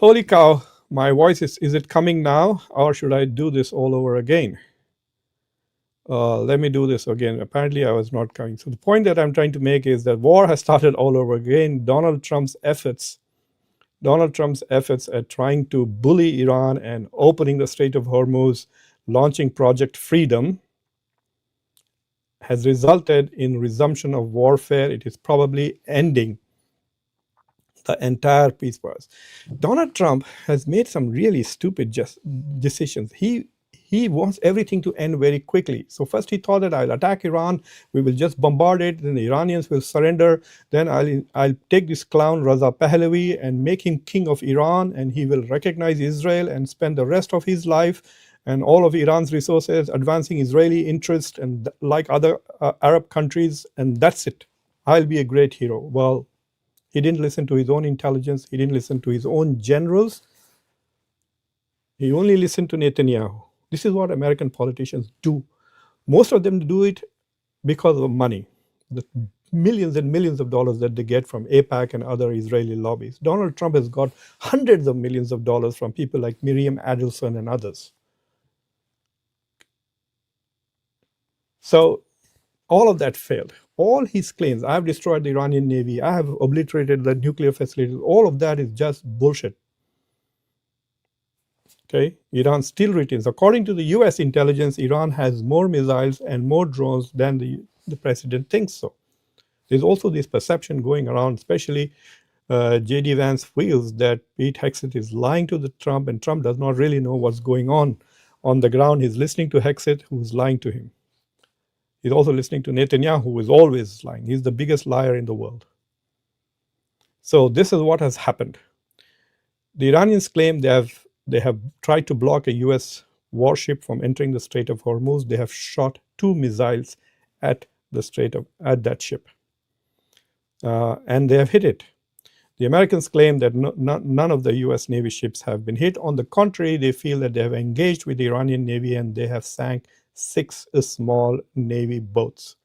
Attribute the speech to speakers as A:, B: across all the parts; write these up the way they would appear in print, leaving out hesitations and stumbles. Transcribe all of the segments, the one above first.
A: Holy cow, my voice is it coming now, or should I do this all over again? Let me do this again. Apparently, I was not coming. So, the point that I'm trying to make is that war has started all over again. Donald Trump's efforts at trying to bully Iran and opening the Strait of Hormuz, launching Project Freedom, has resulted in resumption of warfare. It is probably ending the entire peace process. Donald Trump has made some really stupid decisions. He wants everything to end very quickly. So first he thought that I'll attack Iran, we will just bombard it, then the Iranians will surrender. Then I'll take this clown Raza Pahlavi and make him king of Iran, and he will recognize Israel and spend the rest of his life and all of Iran's resources advancing Israeli interest and like other Arab countries, and that's it. I'll be a great hero. Well, he didn't listen to his own intelligence. He didn't listen to his own generals. He only listened to Netanyahu. This is what American politicians do. Most of them do it because of money, the millions and millions of dollars that they get from AIPAC and other Israeli lobbies. Donald Trump has got hundreds of millions of dollars from people like Miriam Adelson and others. So all of that failed. All his claims, I have destroyed the Iranian Navy, I have obliterated the nuclear facilities, all of that is just bullshit. Okay, Iran still retains. According to the US intelligence, Iran has more missiles and more drones than the president thinks so. There's also this perception going around, especially J.D. Vance feels that Pete Hegseth is lying to the Trump, and Trump does not really know what's going on the ground. He's listening to Hegseth, who's lying to him. He's also listening to Netanyahu, who is always lying. He's the biggest liar in the world. So this is what has happened. The Iranians claim they have tried to block a US warship from entering the Strait of Hormuz. They have shot 2 missiles at that ship. And they have hit it. The Americans claim that none of the US Navy ships have been hit. On the contrary, they feel that they have engaged with the Iranian Navy and they have sank 6 small Navy boats.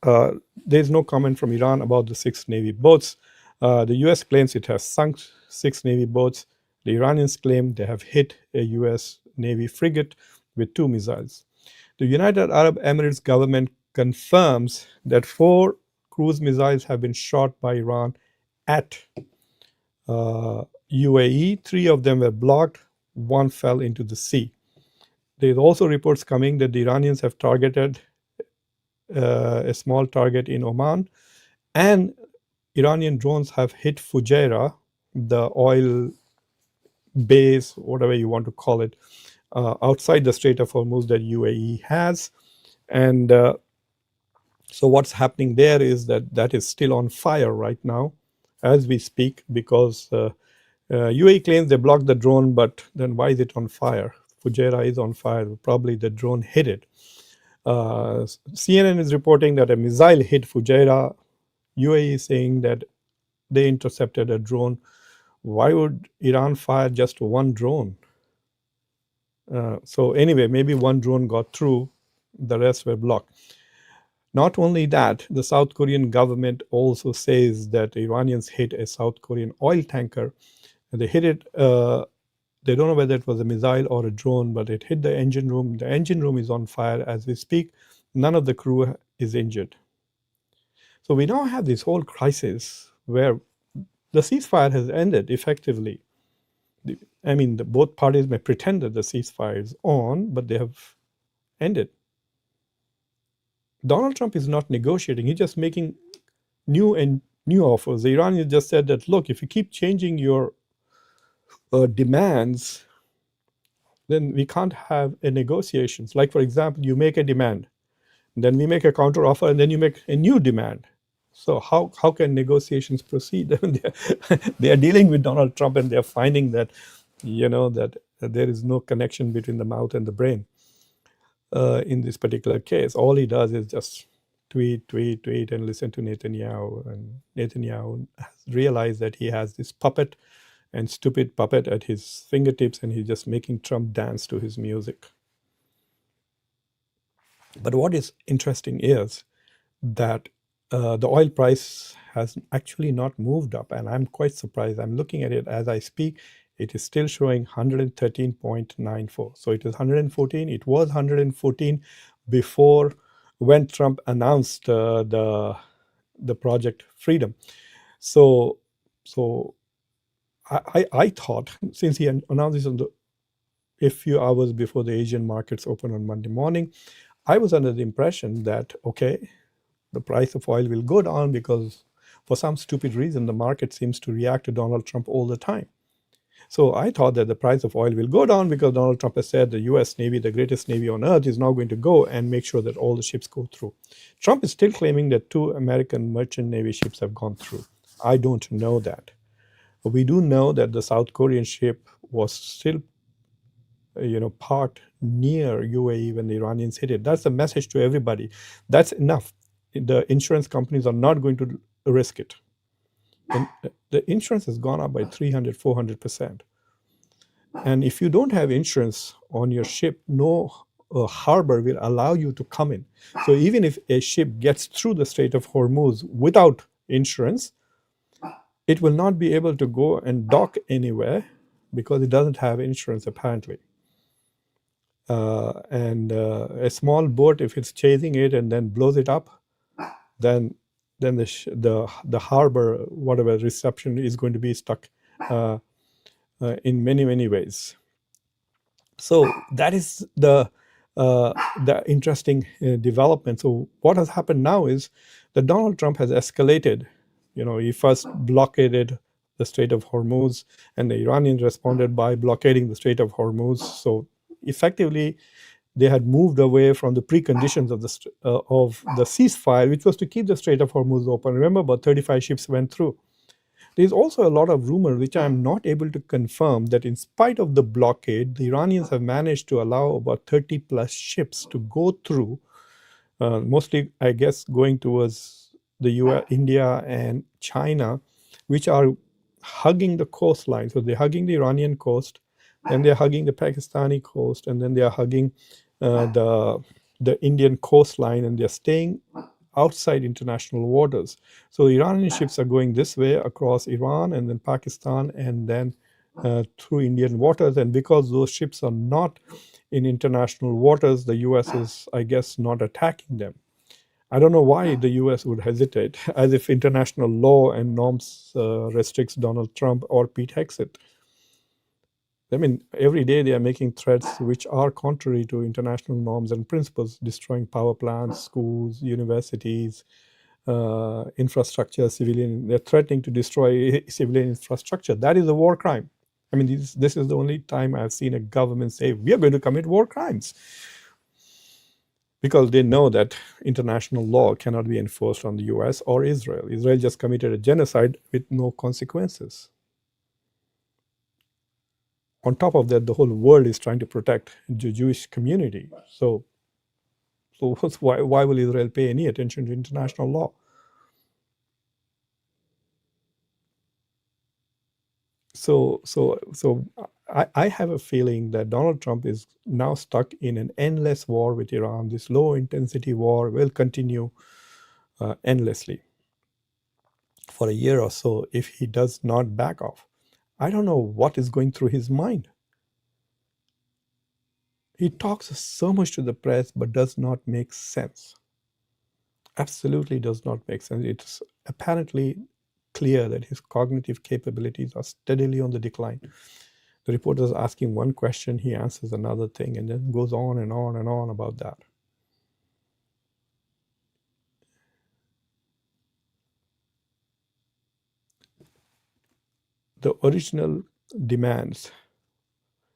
A: There's no comment from Iran about the 6 Navy boats. The US claims it has sunk 6 Navy boats. The Iranians claim they have hit a US Navy frigate with 2 missiles. The United Arab Emirates government confirms that 4 cruise missiles have been shot by Iran at UAE. 3 of them were blocked, 1 fell into the sea. There's also reports coming that the Iranians have targeted a small target in Oman, and Iranian drones have hit Fujairah, the oil base, whatever you want to call it, outside the Strait of Hormuz that UAE has. And so what's happening there is that is still on fire right now as we speak, because UAE claims they blocked the drone, but then why is it on fire? Fujairah is on fire. Probably the drone hit it. CNN is reporting that a missile hit Fujairah. UAE is saying that they intercepted a drone. Why would Iran fire just 1 drone? So anyway, maybe 1 drone got through, the rest were blocked. Not only that, the South Korean government also says that Iranians hit a South Korean oil tanker. They hit it, they don't know whether it was a missile or a drone, but it hit the engine room. The engine room is on fire as we speak. None of the crew is injured. So we now have this whole crisis where the ceasefire has ended effectively. Both parties may pretend that the ceasefire is on, but they have ended. Donald Trump is not negotiating. He's just making new offers. The Iranians just said that, look, if you keep changing your demands, then we can't have a negotiations. Like, for example, you make a demand, then we make a counter offer, and then you make a new demand. So how can negotiations proceed? They are dealing with Donald Trump, and they're finding that, that there is no connection between the mouth and the brain. In this particular case, all he does is just tweet, and listen to Netanyahu. And Netanyahu has realized that he has this puppet and stupid puppet at his fingertips, and he's just making Trump dance to his music. But what is interesting is that the oil price has actually not moved up, and I'm quite surprised. I'm looking at it as I speak. It is still showing 113.94. So it is 114. It was 114 before, when Trump announced the Project Freedom. So so I thought, since he announced this a few hours before the Asian markets open on Monday morning, I was under the impression that, okay, the price of oil will go down because for some stupid reason, the market seems to react to Donald Trump all the time. So I thought that the price of oil will go down because Donald Trump has said the US Navy, the greatest Navy on earth, is now going to go and make sure that all the ships go through. Trump is still claiming that 2 American merchant Navy ships have gone through. I don't know that. But we do know that the South Korean ship was still parked near UAE when the Iranians hit it. That's the message to everybody. That's enough. The insurance companies are not going to risk it. And the insurance has gone up by 300, 400%. And if you don't have insurance on your ship, no harbor will allow you to come in. So even if a ship gets through the Strait of Hormuz without insurance, it will not be able to go and dock anywhere because it doesn't have insurance, apparently. And a small boat, if it's chasing it and then blows it up, then the harbor, whatever reception, is going to be stuck in many ways. So that is the interesting development. So what has happened now is that Donald Trump has escalated. He first blockaded the Strait of Hormuz, and the Iranians responded by blockading the Strait of Hormuz. So effectively, they had moved away from the preconditions of the ceasefire, which was to keep the Strait of Hormuz open. Remember, about 35 ships went through. There's also a lot of rumor, which I'm not able to confirm, that in spite of the blockade, the Iranians have managed to allow about 30 plus ships to go through, mostly, I guess, going towards the US, India, and China, which are hugging the coastline. So they're hugging the Iranian coast, and they're hugging the Pakistani coast, and then they are hugging the Indian coastline, and they're staying outside international waters. So Iranian ships are going this way across Iran and then Pakistan and then through Indian waters. And because those ships are not in international waters, the US is, I guess, not attacking them. I don't know why the US would hesitate, as if international law and norms restricts Donald Trump or Pete Hegseth. I mean, every day they are making threats which are contrary to international norms and principles, destroying power plants, schools, universities, infrastructure, civilian. They're threatening to destroy civilian infrastructure. That is a war crime. I mean, this is the only time I've seen a government say, we are going to commit war crimes. Because they know that international law cannot be enforced on the US or Israel. Israel just committed a genocide with no consequences. On top of that, the whole world is trying to protect the Jewish community. So why will Israel pay any attention to international law? So I have a feeling that Donald Trump is now stuck in an endless war with Iran. This low intensity war will continue endlessly for a year or so if he does not back off. I don't know what is going through his mind. He talks so much to the press but does not make sense. Absolutely does not make sense. It's apparently clear that his cognitive capabilities are steadily on the decline. The reporters ask him one question, he answers another thing, and then goes on and on and on about that. The original demands.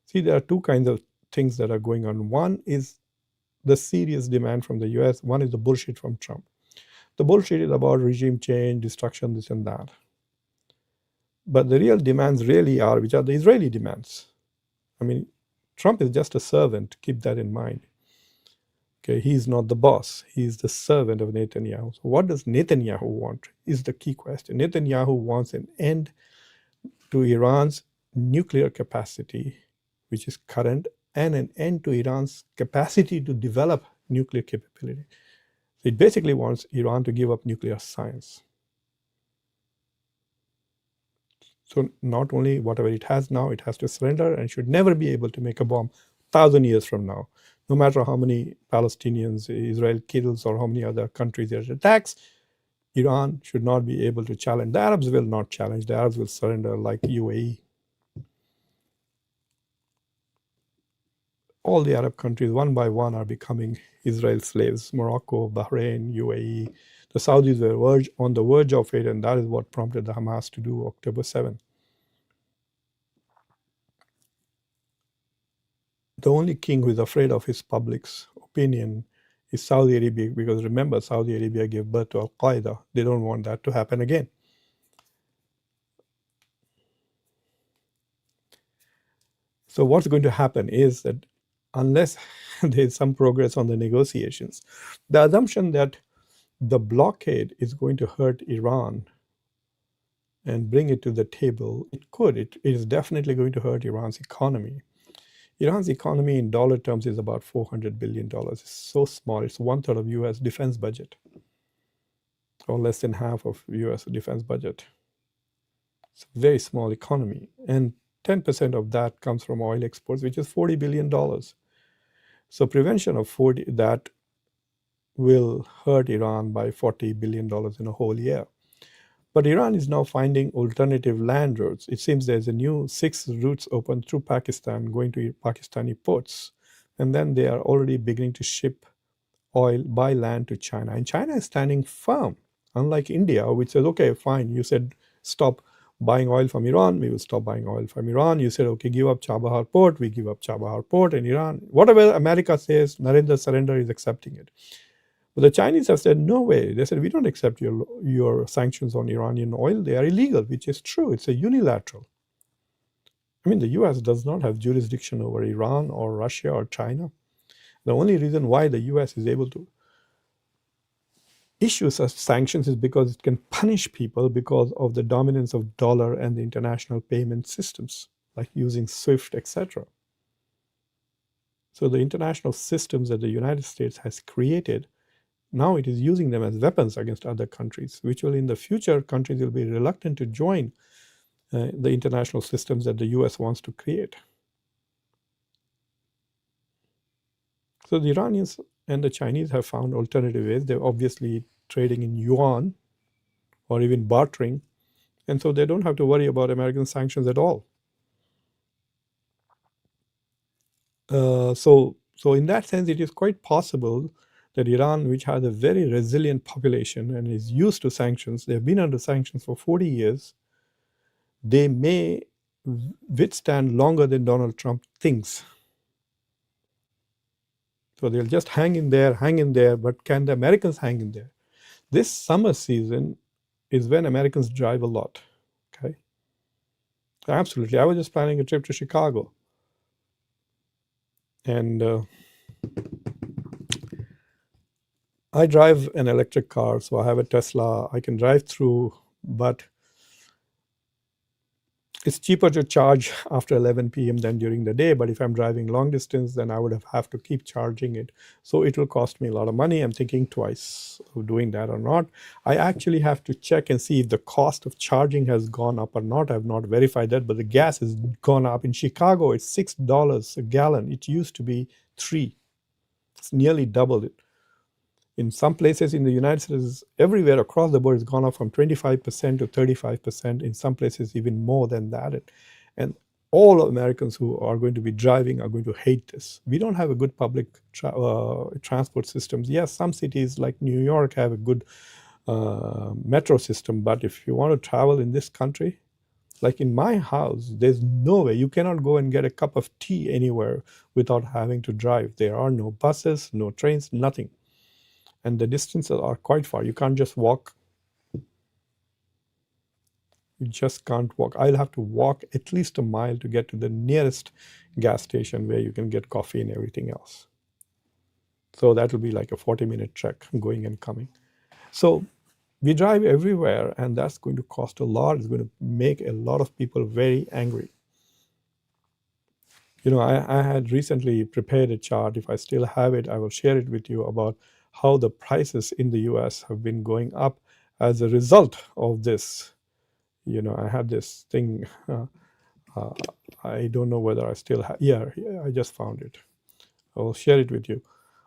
A: See, there are two kinds of things that are going on. One is the serious demand from the US. One is the bullshit from Trump. The bullshit is about regime change, destruction, this and that. But the real demands really are, which are the Israeli demands. I mean, Trump is just a servant. Keep that in mind. Okay, he's not the boss. He's the servant of Netanyahu. So what does Netanyahu want is the key question. Netanyahu wants an end to Iran's nuclear capacity, which is current, and an end to Iran's capacity to develop nuclear capability. It basically wants Iran to give up nuclear science. So not only whatever it has now, it has to surrender and should never be able to make a bomb 1,000 years from now. No matter how many Palestinians Israel kills or how many other countries it attacks, Iran should not be able to challenge. The Arabs will not challenge. The Arabs will surrender like UAE. All the Arab countries, one by one, are becoming Israel slaves. Morocco, Bahrain, UAE. The Saudis were on the verge of it, and that is what prompted the Hamas to do October 7th. The only king who is afraid of his public's opinion is Saudi Arabia, because remember, Saudi Arabia gave birth to Al Qaeda. They don't want that to happen again. So what's going to happen is that unless there's some progress on the negotiations, the assumption that the blockade is going to hurt Iran and bring it to the table, it could. It is definitely going to hurt Iran's economy. Iran's economy in dollar terms is about $400 billion. It's so small. It's 1/3 of US defense budget, or less than half of US defense budget. It's a very small economy. And 10% of that comes from oil exports, which is $40 billion. So prevention of that will hurt Iran by $40 billion in a whole year. But Iran is now finding alternative land routes. It seems there's a new 6 routes open through Pakistan going to Pakistani ports. And then they are already beginning to ship oil by land to China. And China is standing firm, unlike India, which says, okay, fine, you said stop buying oil from Iran, we will stop buying oil from Iran. You said, okay, give up Chabahar port, we give up Chabahar port. And Iran, whatever America says, Narendra surrender is accepting it. But the Chinese have said, no way. They said, we don't accept your sanctions on Iranian oil. They are illegal, which is true. It's a unilateral. I mean, the US does not have jurisdiction over Iran or Russia or China. The only reason why the US is able to issue such sanctions is because it can punish people because of the dominance of dollar and the international payment systems, like using SWIFT, etc. So the international systems that the United States has created, now it is using them as weapons against other countries, which will in the future, countries will be reluctant to join the international systems that the US wants to create. So the Iranians and the Chinese have found alternative ways. They're obviously trading in yuan or even bartering. And so they don't have to worry about American sanctions at all. So in that sense, it is quite possible that Iran, which has a very resilient population and is used to sanctions, they've been under sanctions for 40 years, they may withstand longer than Donald Trump thinks. So they'll just hang in there, but can the Americans hang in there? This summer season is when Americans drive a lot, okay? Absolutely. I was just planning a trip to Chicago. And I drive an electric car, so I have a Tesla. I can drive through, but it's cheaper to charge after 11 p.m. than during the day. But if I'm driving long distance, then I would have to keep charging it. So it will cost me a lot of money. I'm thinking twice of doing that or not. I actually have to check and see if the cost of charging has gone up or not. I've not verified that, but the gas has gone up. In Chicago, it's $6 a gallon. It used to be $3. It's nearly doubled it. In some places in the United States, everywhere across the board, it's gone up from 25% to 35%. In some places, even more than that. And all Americans who are going to be driving are going to hate this. We don't have a good public transport systems. Yes, some cities like New York have a good metro system. But if you want to travel in this country, like in my house, there's no way. You cannot go and get a cup of tea anywhere without having to drive. There are no buses, no trains, nothing. And the distances are quite far. You can't just walk. You just can't walk. I'll have to walk at least a mile to get to the nearest gas station where you can get coffee and everything else. So that will be like a 40-minute trek going and coming. So we drive everywhere, and that's going to cost a lot. It's going to make a lot of people very angry. I had recently prepared a chart. If I still have it, I will share it with you about how the prices in the US have been going up as a result of this. I have this thing. Uh, I don't know whether I still have. Yeah, I just found it. I will share it with you.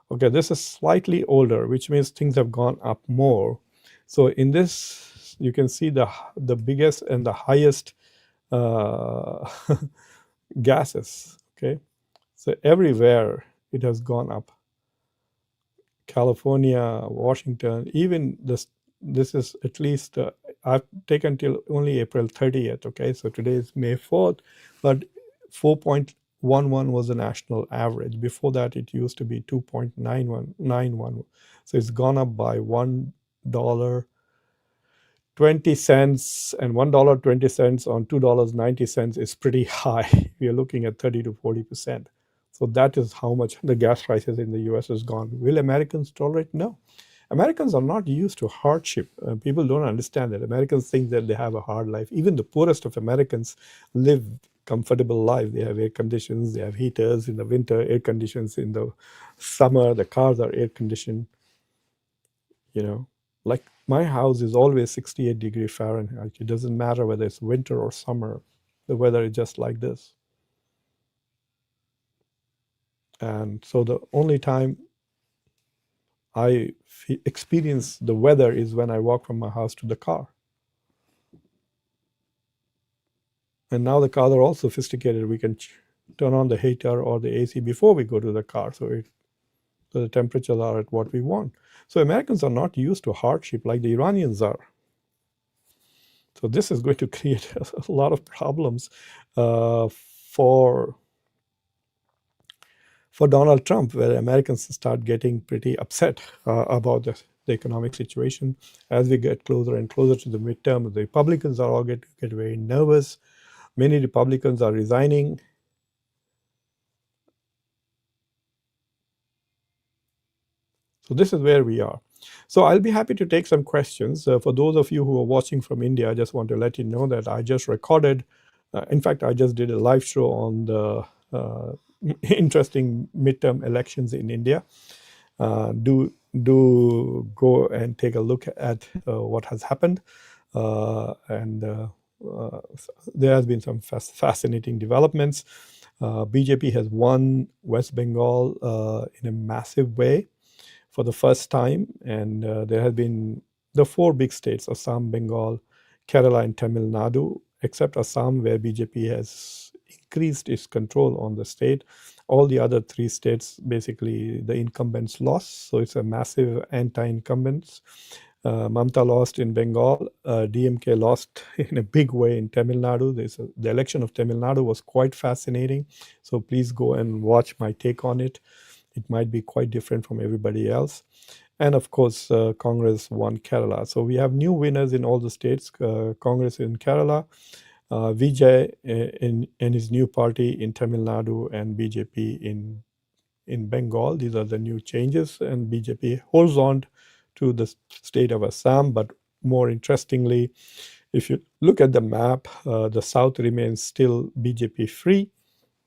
A: Okay, this is slightly older, which means things have gone up more. So in this, you can see the biggest and the highest uh, gases. Okay, so everywhere it has gone up. California, Washington, even this. This is at least I've taken till only April 30th. Okay, so today is May 4th, but 4.11 was the national average. Before that, it used to be 2.9191. So it's gone up by $1 20 cents, and $1.20 on $2.90 is pretty high. We are looking at 30 to 40%. So that is how much the gas prices in the US has gone. Will Americans tolerate? No. Americans are not used to hardship. People don't understand that. Americans think that they have a hard life. Even the poorest of Americans live comfortable life. They have air conditions, they have heaters in the winter, air conditions in the summer. The cars are air conditioned. Like my house is always 68-degree Fahrenheit. It doesn't matter whether it's winter or summer. The weather is just like this. And so the only time I experience the weather is when I walk from my house to the car. And now the cars are all sophisticated. We can turn on the heater or the AC before we go to the car. So the temperatures are at what we want. So Americans are not used to hardship like the Iranians are. So this is going to create a lot of problems for Donald Trump, where Americans start getting pretty upset about the economic situation as we get closer and closer to the midterm. The Republicans are all get very nervous. Many Republicans are resigning. So this is where we are. So I'll be happy to take some questions. For those of you who are watching from India, I just want to let you know that I just recorded, in fact, I just did a live show on the interesting midterm elections in India. Do go and take a look at what has happened. And there has been some fascinating developments. BJP has won West Bengal in a massive way for the first time, and there have been the four big states: Assam, Bengal, Kerala, and Tamil Nadu. Except Assam, where BJP has increased its control on the state. All the other three states, basically, the incumbents lost. So it's a massive anti-incumbents. Mamta lost in Bengal. DMK lost in a big way in Tamil Nadu. The election of Tamil Nadu was quite fascinating. So please go and watch my take on it. It might be quite different from everybody else. And of course, Congress won Kerala. So we have new winners in all the states. Congress in Kerala, Vijay in his new party in Tamil Nadu, and BJP in Bengal. These are the new changes, and BJP holds on to the state of Assam. But more interestingly, if you look at the map, the south remains still BJP free,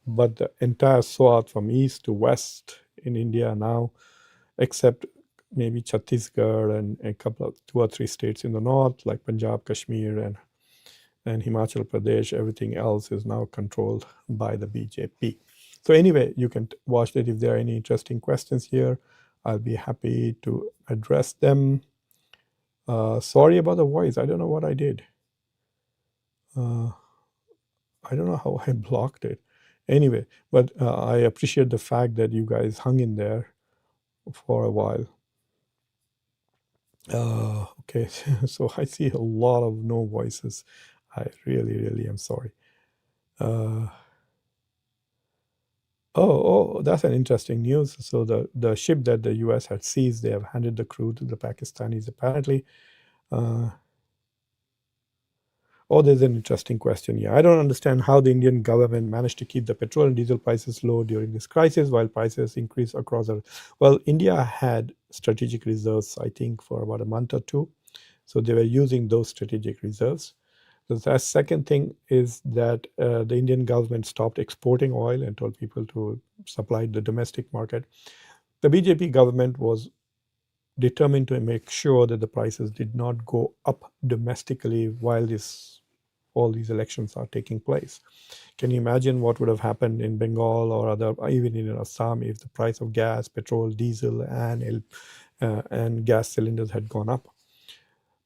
A: but the entire South from east to west in India now, except maybe Chhattisgarh and a couple of 2 or 3 states in the north, like Punjab, Kashmir, and Himachal Pradesh, everything else is now controlled by the BJP. So anyway, you can watch that. If there are any interesting questions here, I'll be happy to address them. Sorry about the voice. I don't know what I did. I don't know how I blocked it. Anyway, but I appreciate the fact that you guys hung in there for a while. Okay, so I see a lot of no voices. I really, really am sorry. That's an interesting news. So the ship that the U.S. had seized, they have handed the crew to the Pakistanis apparently. There's an interesting question here. I don't understand how the Indian government managed to keep the petrol and diesel prices low during this crisis while prices increase across the. Well, India had strategic reserves, I think, for about a month or two. So they were using those strategic reserves. The second thing is that the Indian government stopped exporting oil and told people to supply the domestic market. The BJP government was determined to make sure that the prices did not go up domestically while all these elections are taking place. Can you imagine what would have happened in Bengal or other, even in Assam, if the price of gas, petrol, diesel, and gas cylinders had gone up?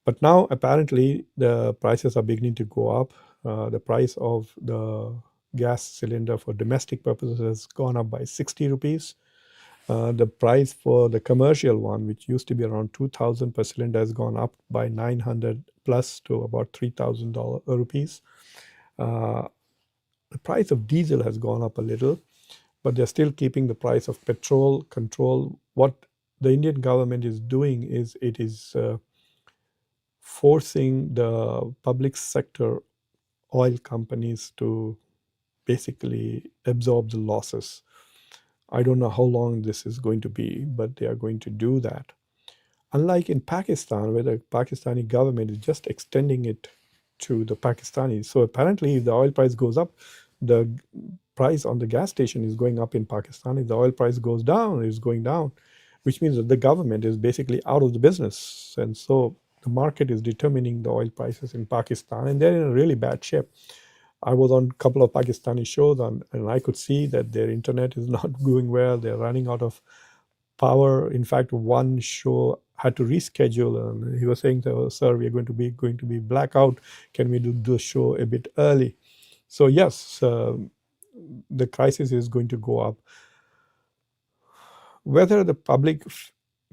A: But now apparently the prices are beginning to go up. The price of the gas cylinder for domestic purposes has gone up by 60 rupees. The price for the commercial one, which used to be around 2,000 per cylinder, has gone up by 900 plus to about 3,000 rupees. The price of diesel has gone up a little, but they're still keeping the price of petrol control. What the Indian government is doing is it is forcing the public sector oil companies to basically absorb the losses. I don't know how long this is going to be, but they are going to do that. Unlike in Pakistan, where the Pakistani government is just extending it to the Pakistanis. So apparently, if the oil price goes up, the price on the gas station is going up in Pakistan. If the oil price goes down, it's going down, which means that the government is basically out of the business. And so the market is determining the oil prices in Pakistan, and they're in a really bad shape. I was on a couple of Pakistani shows, and I could see that their internet is not doing well. They're running out of power. In fact, one show had to reschedule, and he was saying, "Sir, we are going to be blackout. Can we do the show a bit early?" So yes, the crisis is going to go up. Whether the public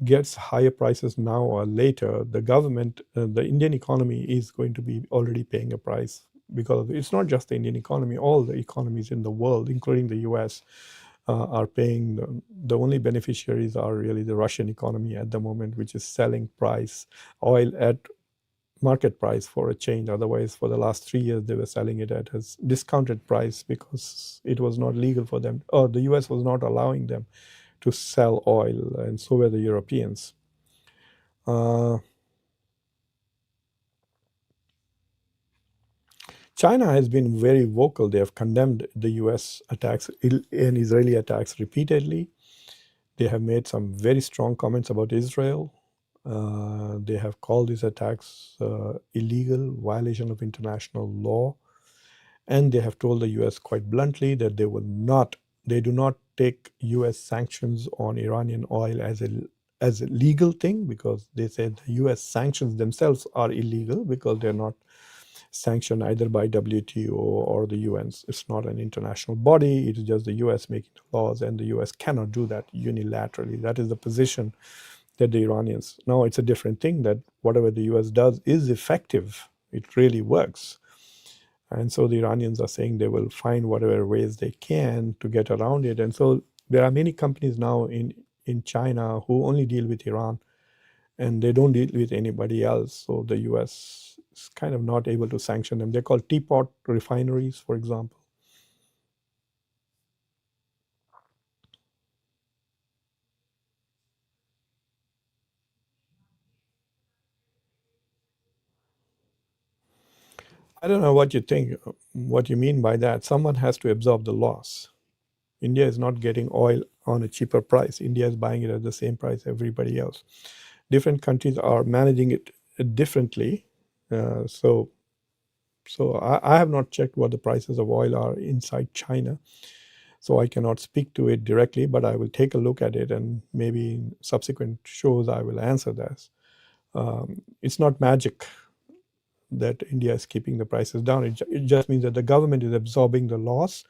A: gets higher prices now or later, the government, the Indian economy is going to be already paying a price, because it's not just the Indian economy, all the economies in the world, including the US, are paying. The only beneficiaries are really the Russian economy at the moment, which is selling price oil at market price for a change. Otherwise, for the last 3 years, they were selling it at a discounted price because it was not legal for them, or the US was not allowing them to sell oil, and so were the Europeans. China has been very vocal. They have condemned the US attacks and Israeli attacks repeatedly. They have made some very strong comments about Israel. They have called these attacks illegal, violation of international law. And they have told the US quite bluntly that they do not take US sanctions on Iranian oil as a legal thing, because they said the US sanctions themselves are illegal because they're not sanctioned either by WTO or the UN. It's not an international body. It is just the US making the laws, and the US cannot do that unilaterally. That is the position that the Iranians. Now it's a different thing that whatever the US does is effective. It really works. And so the Iranians are saying they will find whatever ways they can to get around it. And so there are many companies now in China who only deal with Iran, and they don't deal with anybody else. So the US is kind of not able to sanction them. They're called teapot refineries, for example. I don't know what you think, what you mean by that. Someone has to absorb the loss. India is not getting oil on a cheaper price. India is buying it at the same price everybody else. Different countries are managing it differently. So I have not checked what the prices of oil are inside China. So I cannot speak to it directly, but I will take a look at it, and maybe in subsequent shows I will answer this. It's not magic that India is keeping the prices down. It just means that the government is absorbing the loss,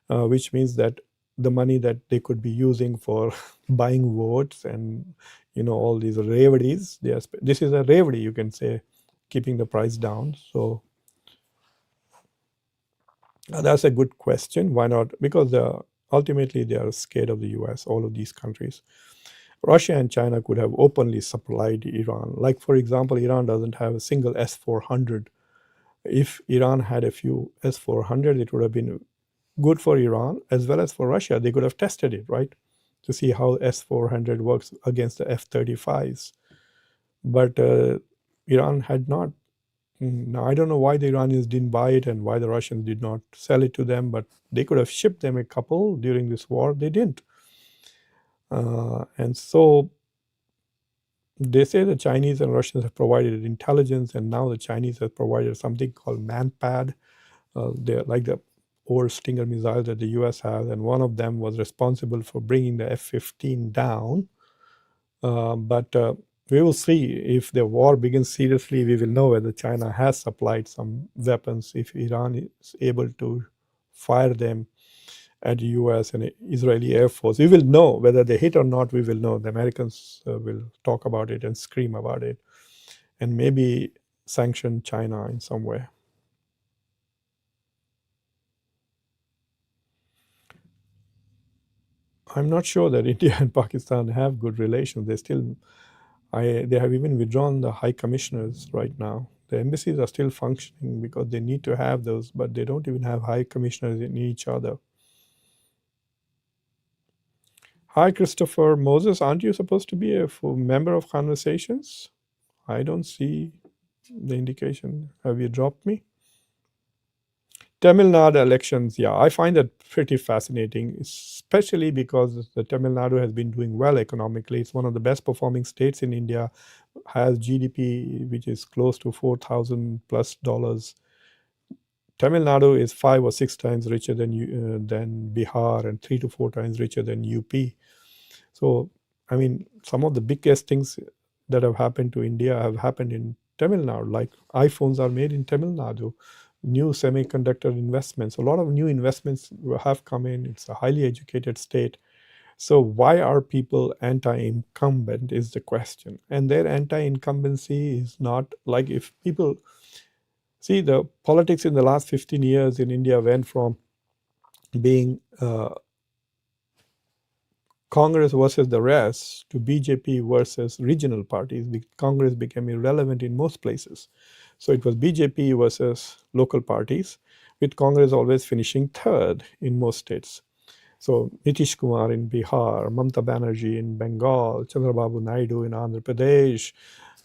A: which means that the money that they could be using for buying votes and all these reveries, this is a reverie, you can say, keeping the price down. So that's a good question. Why not? Because ultimately they are scared of the US, all of these countries. Russia and China could have openly supplied Iran. Like, for example, Iran doesn't have a single S-400. If Iran had a few S-400, it would have been good for Iran as well as for Russia. They could have tested it, right, to see how S-400 works against the F-35s. But Iran had not. Now, I don't know why the Iranians didn't buy it and why the Russians did not sell it to them, but they could have shipped them a couple during this war. They didn't. And so They say the Chinese and Russians have provided intelligence, and now the Chinese have provided something called manpad. They're like the old Stinger missiles that the US has, and one of them was responsible for bringing the F-15 down. But we will see if the war begins seriously. We will know whether China has supplied some weapons, if Iran is able to fire them at the US and Israeli Air Force. We will know whether they hit or not. We will know. The Americans will talk about it and scream about it, and maybe sanction China in some way. I'm not sure that India and Pakistan have good relations. They have even withdrawn the high commissioners right now. The embassies are still functioning because they need to have those, but they don't even have high commissioners in each other. Hi, Christopher Moses. Aren't you supposed to be a full member of Conversations? I don't see the indication. Have you dropped me? Tamil Nadu elections, yeah, I find that pretty fascinating, especially because the Tamil Nadu has been doing well economically. It's one of the best performing states in India, has GDP which is close to 4,000 plus dollars. Tamil Nadu is 5 or 6 times richer than Bihar and 3 to 4 times richer than UP. So, I mean, some of the biggest things that have happened to India have happened in Tamil Nadu, like iPhones are made in Tamil Nadu, new semiconductor investments, a lot of new investments have come in. It's a highly educated state. So, why are people anti incumbent is the question. And their anti incumbency is not like if people see the politics in the last 15 years in India went from being Congress versus the rest to BJP versus regional parties. Congress became irrelevant in most places. So it was BJP versus local parties, with Congress always finishing third in most states. So Nitish Kumar in Bihar, Mamata Banerjee in Bengal, Chandrababu Naidu in Andhra Pradesh,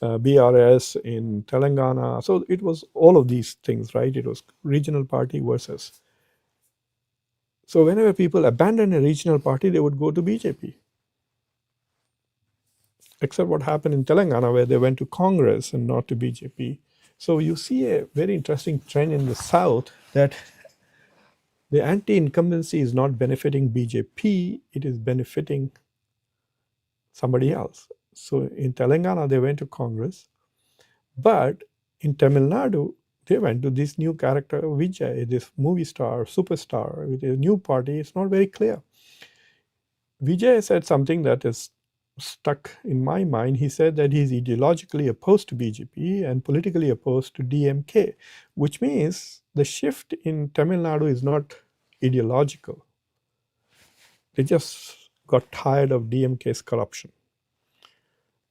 A: BRS in Telangana. So it was all of these things, right? It was regional party versus. So whenever people abandoned a regional party, they would go to BJP. Except what happened in Telangana, where they went to Congress and not to BJP. So you see a very interesting trend in the South that the anti-incumbency is not benefiting BJP, it is benefiting somebody else. So in Telangana, they went to Congress, but in Tamil Nadu, they went to this new character, Vijay, this movie star, superstar, with a new party. It's not very clear. Vijay said something that is stuck in my mind. He said that he's ideologically opposed to BJP and politically opposed to DMK, which means the shift in Tamil Nadu is not ideological. They just got tired of DMK's corruption.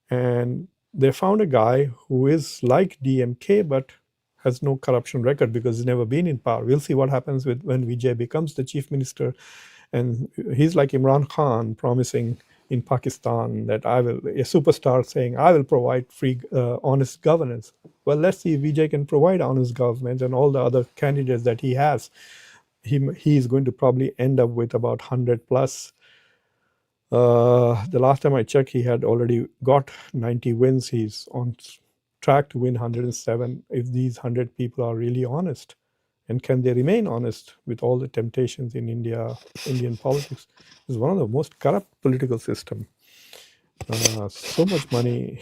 A: And they found a guy who is like DMK but has no corruption record because he's never been in power. We'll see what happens when Vijay becomes the chief minister. And he's like Imran Khan promising in Pakistan that a superstar saying, I will provide free, honest governance. Well, let's see if Vijay can provide honest governance, and all the other candidates that he has. He is going to probably end up with about 100 plus. The last time I checked, he had already got 90 wins. He's on track to win 107 if these 100 people are really honest. And can they remain honest with all the temptations in Indian politics? It's one of the most corrupt political system. So much money.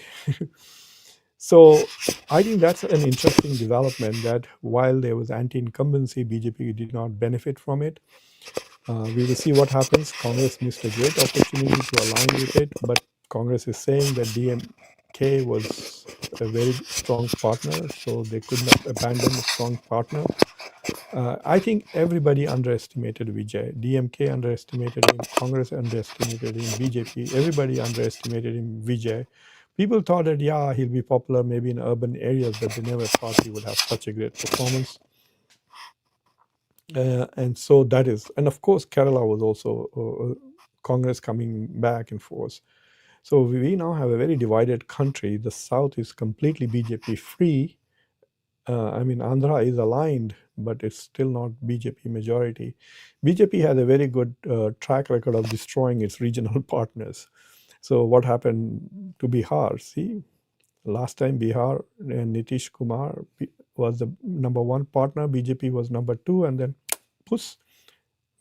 A: So I think that's an interesting development, that while there was anti-incumbency, BJP did not benefit from it. We will see what happens. Congress missed a great opportunity to align with it, but Congress is saying that DMK was a very strong partner, so they could not abandon a strong partner. I think everybody underestimated Vijay. DMK underestimated him. Congress underestimated him. BJP, everybody underestimated him. Vijay. People thought that, yeah, he'll be popular maybe in urban areas, but they never thought he would have such a great performance. And so that is, and of course, Kerala was also Congress coming back and forth. So we now have a very divided country. The South is completely BJP free. I mean, Andhra is aligned, but it's still not BJP majority. BJP has a very good track record of destroying its regional partners. So what happened to Bihar? See, last time Bihar and Nitish Kumar was the number one partner, BJP was number two, and then puss,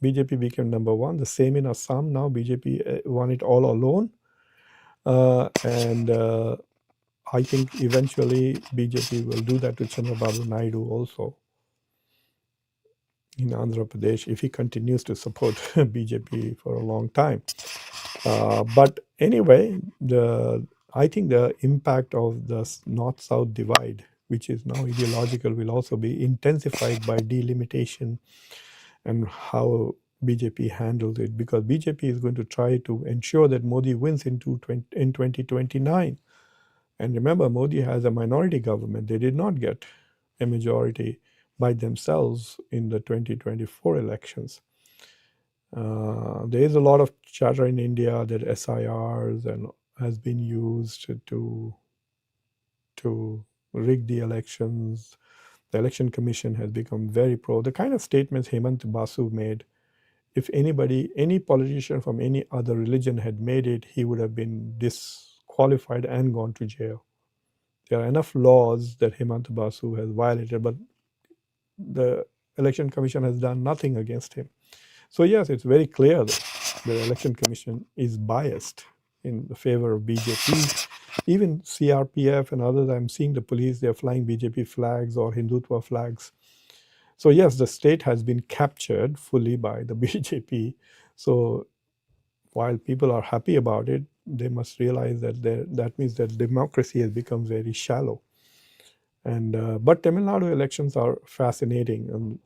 A: BJP became number one. The same in Assam now, BJP won it all alone. And I think eventually BJP will do that to Chandrababu Naidu also in Andhra Pradesh if he continues to support BJP for a long time. But anyway, I think the impact of the North-South divide, which is now ideological, will also be intensified by delimitation and how BJP handles it, because BJP is going to try to ensure that Modi wins in 2029. And remember, Modi has a minority government. They did not get a majority by themselves in the 2024 elections. There is a lot of chatter in India that SIRs and has been used to rig the elections. The election commission has become very pro. The kind of statements Hemant Basu made, if anybody, any politician from any other religion had made it, he would have been disqualified and gone to jail. There are enough laws that Hemant Basu has violated, but the election commission has done nothing against him. So yes, it's very clear that the election commission is biased in the favor of BJP. Even CRPF and others, I'm seeing the police, they're flying BJP flags or Hindutva flags. So yes, the state has been captured fully by the BJP. So while people are happy about it, they must realize that that means that democracy has become very shallow. And but Tamil Nadu elections are fascinating, and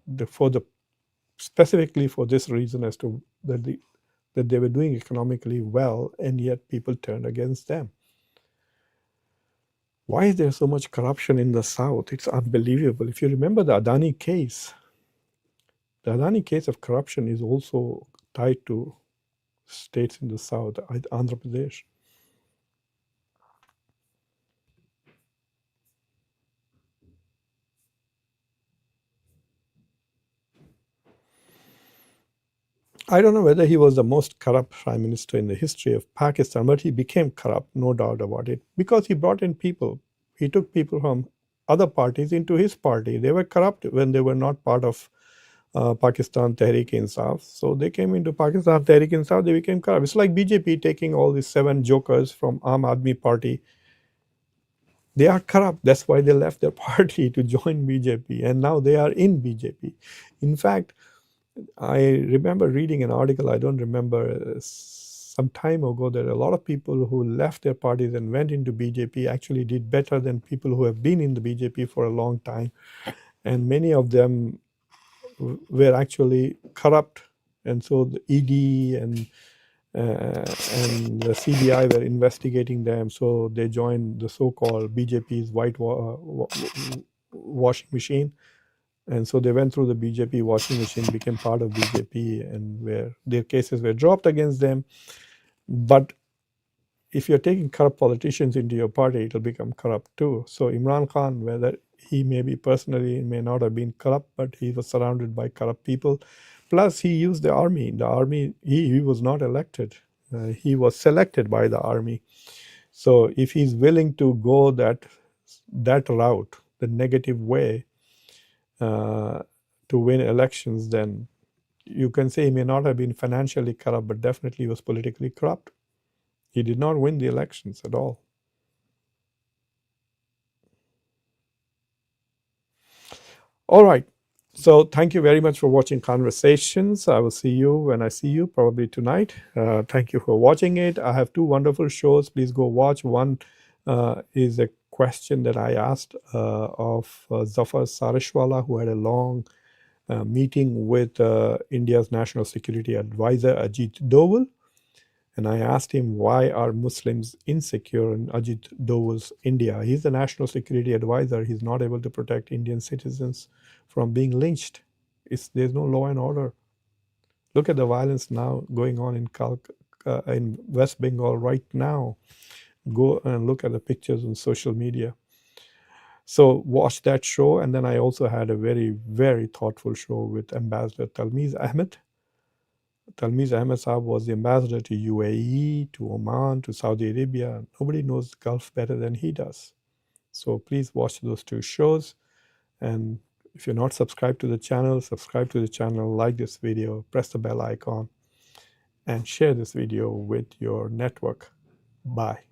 A: specifically for this reason, as to that they were doing economically well, and yet people turned against them. Why is there so much corruption in the South? It's unbelievable. If you remember the Adani case of corruption is also tied to states in the South, Andhra Pradesh. I don't know whether he was the most corrupt prime minister in the history of Pakistan, but he became corrupt, no doubt about it, because he brought in people. He took people from other parties into his party. They were corrupt when they were not part of Pakistan Tehreek-e-Insaf. So they came into Pakistan Tehreek-e-Insaf, they became corrupt. It's like BJP taking all these 7 jokers from Aam Aadmi Party. They are corrupt. That's why they left their party to join BJP, and now they are in BJP. In fact, I remember reading an article, I don't remember, some time ago, that a lot of people who left their parties and went into BJP actually did better than people who have been in the BJP for a long time. And many of them were actually corrupt. And so the ED and the CBI were investigating them. So they joined the so-called BJP's washing machine. And so they went through the BJP washing machine, became part of BJP, and where their cases were dropped against them. But if you're taking corrupt politicians into your party, it'll become corrupt too. So Imran Khan, whether he maybe personally may not have been corrupt, but he was surrounded by corrupt people. Plus, he used the army. The army, he was not elected. He was selected by the army. So if he's willing to go that route, the negative way, to win elections, then you can say he may not have been financially corrupt, but definitely was politically corrupt. He did not win the elections at all. All right. So thank you very much for watching Conversations. I will see you when I see you, probably tonight. Thank you for watching it. I have 2 wonderful shows. Please go watch. One is a question that I asked of Zafar Sarashwala, who had a long meeting with India's National Security Advisor, Ajit Doval. And I asked him, why are Muslims insecure in Ajit Doval's India? He's the National Security Advisor. He's not able to protect Indian citizens from being lynched. There's no law and order. Look at the violence now going on in West Bengal right now. Go and look at the pictures on social media. So watch that show. And then I also had a very, very thoughtful show with Ambassador Talmiz Ahmed. Talmiz Ahmed Saab was the ambassador to UAE, to Oman, to Saudi Arabia. Nobody knows the Gulf better than he does. So please watch those two shows. And if you're not subscribed to the channel, subscribe to the channel, like this video, press the bell icon, and share this video with your network. Bye.